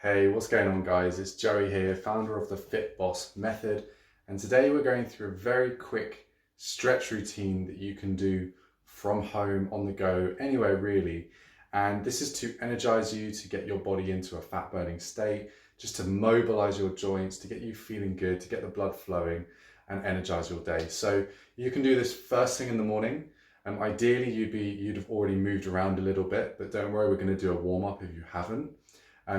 Hey, what's going on guys? It's Joey here, founder of the Fit Boss Method, and today we're going through a very quick stretch routine that you can do from home, on the go, anywhere really. And this is to energize you, to get your body into a fat burning state, just to mobilize your joints, to get you feeling good, to get the blood flowing and energize your day. So you can do this first thing in the morning. Ideally you'd have already moved around a little bit, but don't worry, we're going to do a warm up if you haven't.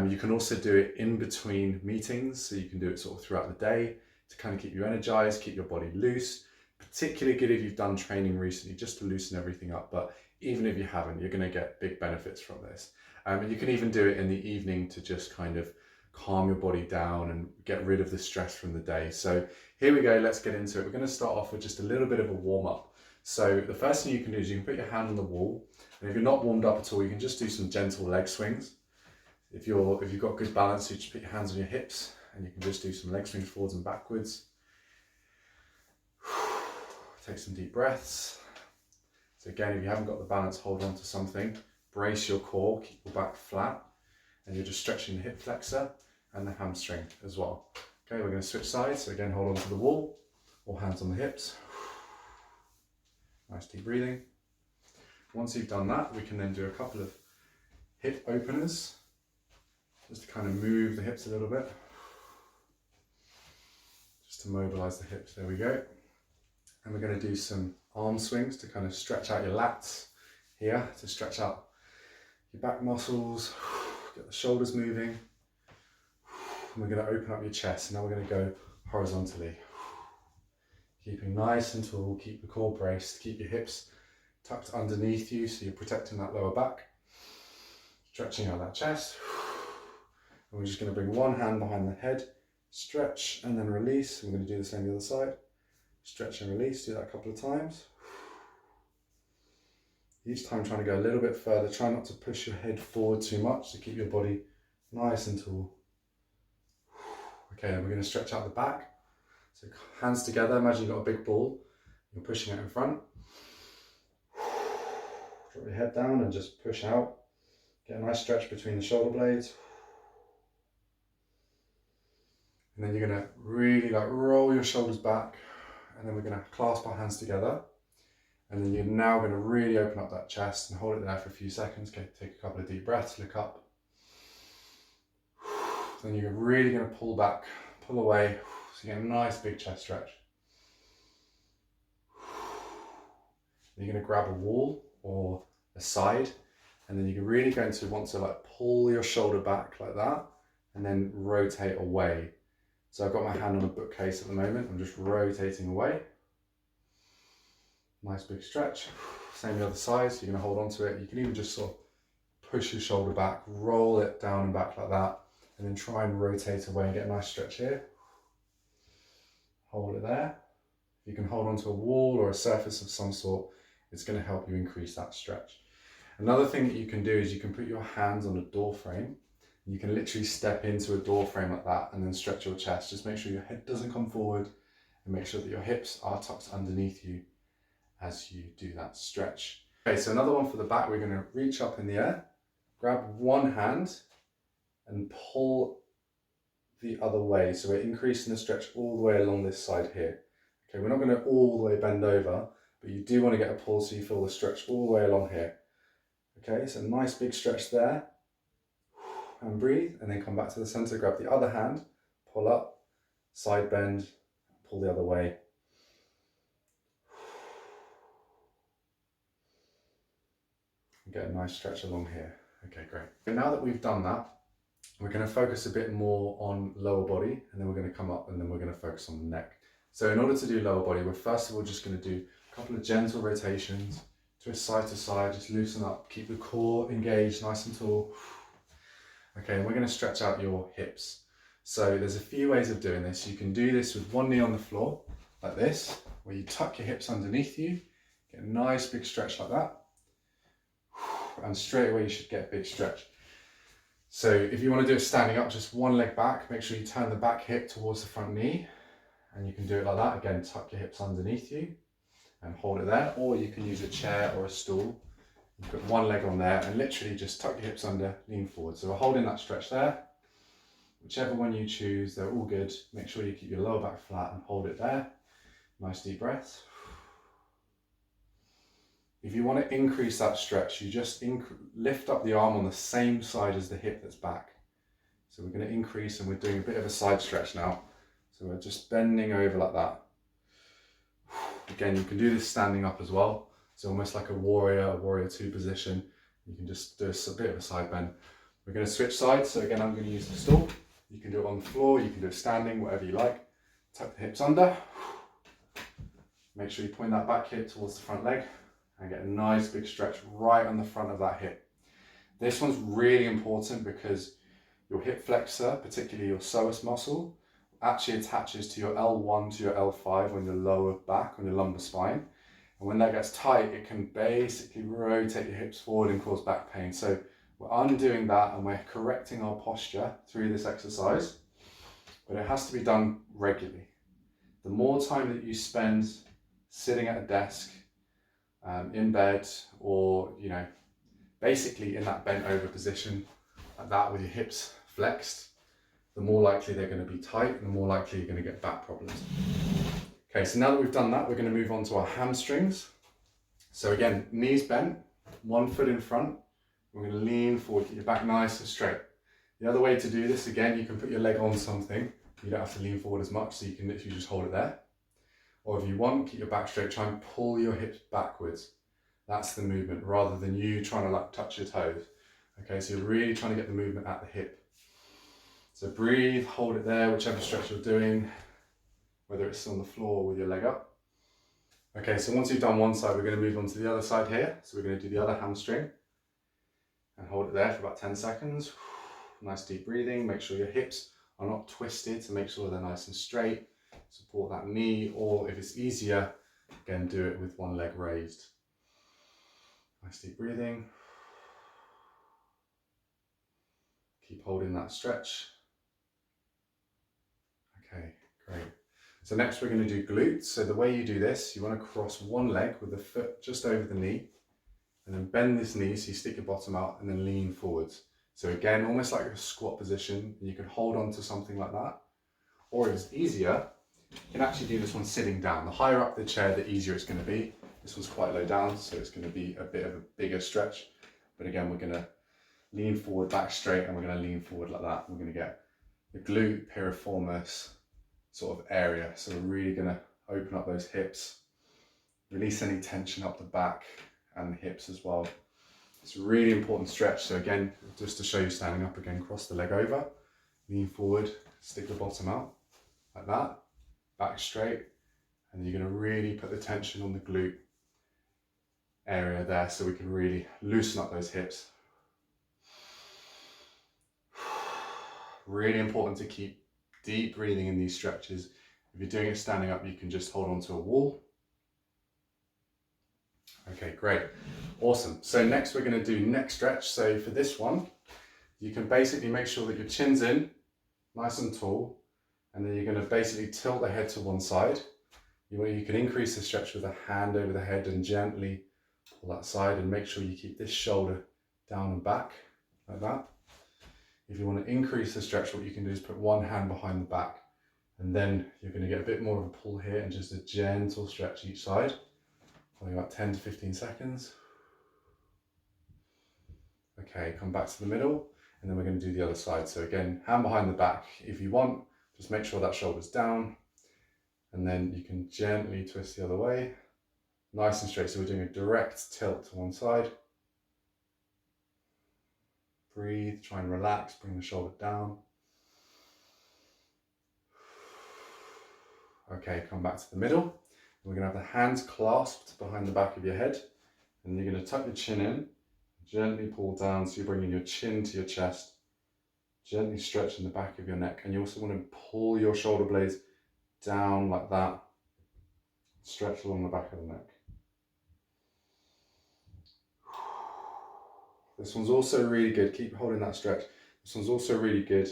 You can also do it in between meetings, so you can do it sort of throughout the day to kind of keep you energized, keep your body loose. Particularly good if you've done training recently, just to loosen everything up. But even if you haven't, you're going to get big benefits from this. And you can even do it in the evening to just kind of calm your body down and get rid of the stress from the day. So here we go, let's get into it. We're going to start off with just a little bit of a warm up. So the first thing you can do is you can put your hand on the wall, and if you're not warmed up at all, you can just do some gentle leg swings. If you've got good balance, you just put your hands on your hips and you can just do some leg swings forwards and backwards. Take some deep breaths. So again, if you haven't got the balance, hold on to something. Brace your core, keep your back flat, and you're just stretching the hip flexor and the hamstring as well. Okay, we're going to switch sides. So again, hold on to the wall or hands on the hips. Nice deep breathing. Once you've done that, we can then do a couple of hip openers, just to kind of move the hips a little bit, just to mobilize the hips. There we go. And we're going to do some arm swings to kind of stretch out your lats here, to stretch out your back muscles, get the shoulders moving. And we're going to open up your chest. And now we're going to go horizontally. Keeping nice and tall, keep the core braced, keep your hips tucked underneath you so you're protecting that lower back. Stretching out that chest. And we're just going to bring one hand behind the head, stretch and then release. We're going to do the same the other side. Stretch and release, do that a couple of times. Each time trying to go a little bit further. Try not to push your head forward too much to keep your body nice and tall. Okay, then we're going to stretch out the back. So hands together, imagine you've got a big ball. You're pushing it in front. Drop your head down and just push out. Get a nice stretch between the shoulder blades. And then you're going to really roll your shoulders back, and then we're going to clasp our hands together, and then you're now going to really open up that chest and hold it there for a few seconds. Okay, take a couple of deep breaths, look up. Then you're really going to pull back, pull away, so you get a nice big chest stretch. Then you're going to grab a wall or a side, and then you're really going to want to pull your shoulder back like that, and then rotate away. So I've got my hand on a bookcase at the moment. I'm just rotating away. Nice big stretch. Same the other side, so you're going to hold on to it. You can even just sort of push your shoulder back, roll it down and back like that, and then try and rotate away and get a nice stretch here. Hold it there. If you can hold onto a wall or a surface of some sort, it's going to help you increase that stretch. Another thing that you can do is you can put your hands on a door frame. You can literally step into a door frame like that and then stretch your chest. Just make sure your head doesn't come forward and make sure that your hips are tucked underneath you as you do that stretch. Okay, so another one for the back. We're going to reach up in the air, grab one hand and pull the other way. So we're increasing the stretch all the way along this side here. Okay, we're not going to all the way bend over, but you do want to get a pull so you feel the stretch all the way along here. Okay, so nice big stretch there. And breathe, and then come back to the center, grab the other hand, pull up, side bend, pull the other way. And get a nice stretch along here. Okay, great. And now that we've done that, we're going to focus a bit more on lower body, and then we're going to come up and then we're going to focus on the neck. So in order to do lower body, we're first of all just going to do a couple of gentle rotations, twist side to side, just loosen up, keep the core engaged, nice and tall. Okay, and we're going to stretch out your hips. So there's a few ways of doing this. You can do this with one knee on the floor, like this, where you tuck your hips underneath you, get a nice big stretch like that, and straight away you should get a big stretch. So if you want to do it standing up, just one leg back, make sure you turn the back hip towards the front knee, and you can do it like that. Again, tuck your hips underneath you and hold it there, or you can use a chair or a stool. You put one leg on there and literally just tuck your hips under, lean forward. So we're holding that stretch there. Whichever one you choose, they're all good. Make sure you keep your lower back flat and hold it there. Nice deep breaths. If you want to increase that stretch, you just lift up the arm on the same side as the hip that's back. So we're going to increase, and we're doing a bit of a side stretch now. So we're just bending over like that. Again, you can do this standing up as well. So almost like a warrior two position. You can just do a bit of a side bend. We're going to switch sides. So again, I'm going to use the stool. You can do it on the floor, you can do it standing, whatever you like. Tuck the hips under. Make sure you point that back hip towards the front leg and get a nice big stretch right on the front of that hip. This one's really important because your hip flexor, particularly your psoas muscle, actually attaches to your L1 to your L5 on your lower back, on your lumbar spine. And when that gets tight, it can basically rotate your hips forward and cause back pain. So we're undoing that and we're correcting our posture through this exercise, but it has to be done regularly. The more time that you spend sitting at a desk, in bed, or basically in that bent over position like that with your hips flexed, the more likely they're going to be tight and the more likely you're going to get back problems. Okay, so now that we've done that, we're going to move on to our hamstrings. So again, knees bent, one foot in front. We're going to lean forward, keep your back nice and straight. The other way to do this, again, you can put your leg on something. You don't have to lean forward as much, so you can literally just hold it there. Or if you want, keep your back straight, try and pull your hips backwards. That's the movement, rather than you trying to like touch your toes. Okay, so you're really trying to get the movement at the hip. So breathe, hold it there, whichever stretch you're doing, whether it's on the floor or with your leg up. Okay, so once you've done one side, we're going to move on to the other side here. So we're going to do the other hamstring and hold it there for about 10 seconds. Nice deep breathing. Make sure your hips are not twisted, to make sure they're nice and straight. Support that knee, or if it's easier, again, do it with one leg raised. Nice deep breathing. Keep holding that stretch. Okay, great. So next we're going to do glutes. So the way you do this, you want to cross one leg with the foot just over the knee, and then bend this knee so you stick your bottom out and then lean forwards. So again, almost like a squat position, and you can hold on to something like that. Or if it's easier, you can actually do this one sitting down. The higher up the chair, the easier it's going to be. This one's quite low down, so it's going to be a bit of a bigger stretch. But again, we're going to lean forward, back straight, and we're going to lean forward like that. We're going to get the glute piriformis sort of area. So we're really going to open up those hips, release any tension up the back and the hips as well. It's a really important stretch. So again, just to show you standing up again, cross the leg over, lean forward, stick the bottom out like that, back straight, and you're going to really put the tension on the glute area there so we can really loosen up those hips. Really important to keep deep breathing in these stretches. If you're doing it standing up, you can just hold on to a wall. Okay, great. Awesome. So next we're going to do neck stretch. So for this one, you can basically make sure that your chin's in, nice and tall, and then you're going to basically tilt the head to one side. You can increase the stretch with a hand over the head and gently pull that side, and make sure you keep this shoulder down and back like that. If you want to increase the stretch, what you can do is put one hand behind the back, and then you're going to get a bit more of a pull here and just a gentle stretch each side, probably about 10 to 15 seconds. Okay, come back to the middle, and then we're going to do the other side. So again, hand behind the back. If you want, just make sure that shoulder's down, and then you can gently twist the other way, nice and straight. So we're doing a direct tilt to one side. Breathe, try and relax, bring the shoulder down. Okay, come back to the middle. We're going to have the hands clasped behind the back of your head, and you're going to tuck your chin in, gently pull down so you're bringing your chin to your chest, gently stretching the back of your neck, and you also want to pull your shoulder blades down like that, stretch along the back of the neck. This one's also really good, keep holding that stretch. This one's also really good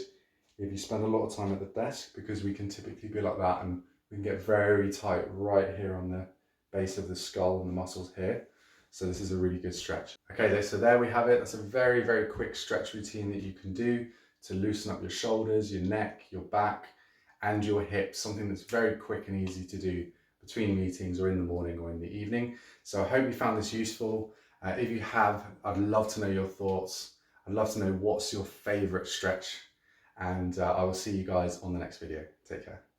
if you spend a lot of time at the desk, because we can typically be like that and we can get very tight right here on the base of the skull and the muscles here. So this is a really good stretch. Okay, so there we have it. That's a very, very quick stretch routine that you can do to loosen up your shoulders, your neck, your back, and your hips, something that's very quick and easy to do between meetings or in the morning or in the evening. So I hope you found this useful. If you have, I'd love to know your thoughts. I'd love to know what's your favorite stretch, and I will see you guys on the next video. Take care.